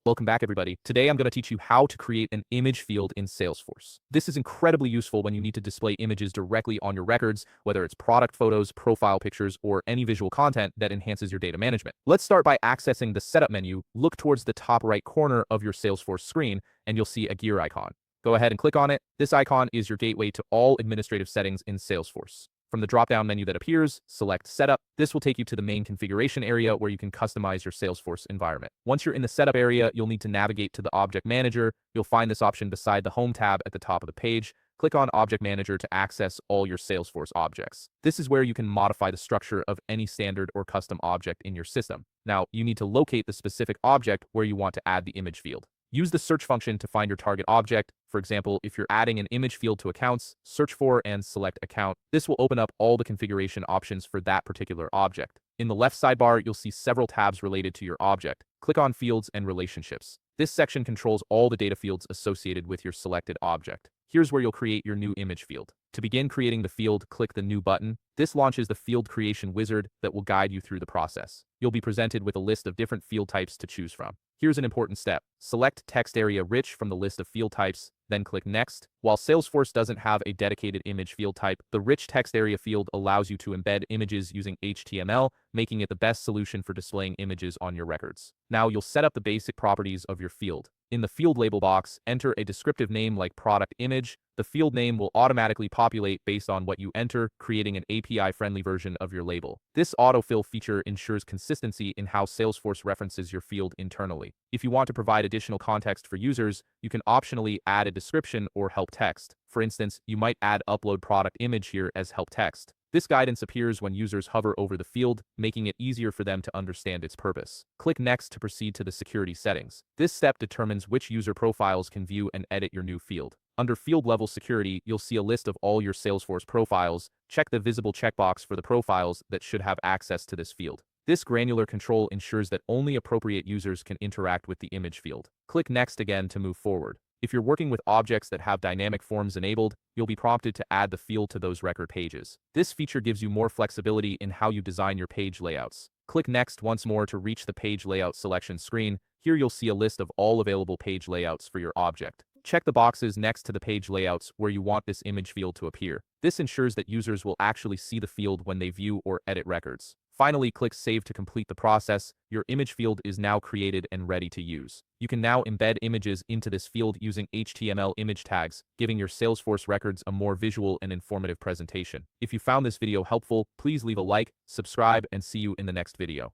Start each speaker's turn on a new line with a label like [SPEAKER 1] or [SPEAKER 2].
[SPEAKER 1] Welcome back, everybody. Today, I'm going to teach you how to create an image field in Salesforce. This is incredibly useful when you need to display images directly on your records, whether it's product photos, profile pictures, or any visual content that enhances your data management. Let's start by accessing the Setup menu. Look towards the top right corner of your Salesforce screen, and you'll see a gear icon. Go ahead and click on it. This icon is your gateway to all administrative settings in Salesforce. From the drop-down menu that appears, select Setup. This will take you to the main configuration area where you can customize your Salesforce environment. Once you're in the Setup area, you'll need to navigate to the Object Manager. You'll find this option beside the Home tab at the top of the page. Click on Object Manager to access all your Salesforce objects. This is where you can modify the structure of any standard or custom object in your system. Now, you need to locate the specific object where you want to add the image field. Use the search function to find your target object. For example, if you're adding an image field to accounts, search for and select account. This will open up all the configuration options for that particular object. In the left sidebar, you'll see several tabs related to your object. Click on Fields and Relationships. This section controls all the data fields associated with your selected object. Here's where you'll create your new image field. To begin creating the field, click the New button. This launches the field creation wizard that will guide you through the process. You'll be presented with a list of different field types to choose from. Here's an important step. Select Text Area Rich from the list of field types, then click Next. While Salesforce doesn't have a dedicated image field type, the Rich Text Area field allows you to embed images using HTML, making it the best solution for displaying images on your records. Now you'll set up the basic properties of your field. In the field label box, enter a descriptive name like product image. The field name will automatically populate based on what you enter, creating an API-friendly version of your label. This autofill feature ensures consistency in how Salesforce references your field internally. If you want to provide additional context for users, you can optionally add a description or help text. For instance, you might add upload product image here as help text. This guidance appears when users hover over the field, making it easier for them to understand its purpose. Click Next to proceed to the security settings. This step determines which user profiles can view and edit your new field. Under Field Level Security, you'll see a list of all your Salesforce profiles. Check the visible checkbox for the profiles that should have access to this field. This granular control ensures that only appropriate users can interact with the image field. Click Next again to move forward. If you're working with objects that have dynamic forms enabled, you'll be prompted to add the field to those record pages. This feature gives you more flexibility in how you design your page layouts. Click Next once more to reach the page layout selection screen. Here you'll see a list of all available page layouts for your object. Check the boxes next to the page layouts where you want this image field to appear. This ensures that users will actually see the field when they view or edit records. Finally, click Save to complete the process. Your image field is now created and ready to use. You can now embed images into this field using HTML image tags, giving your Salesforce records a more visual and informative presentation. If you found this video helpful, please leave a like, subscribe, and see you in the next video.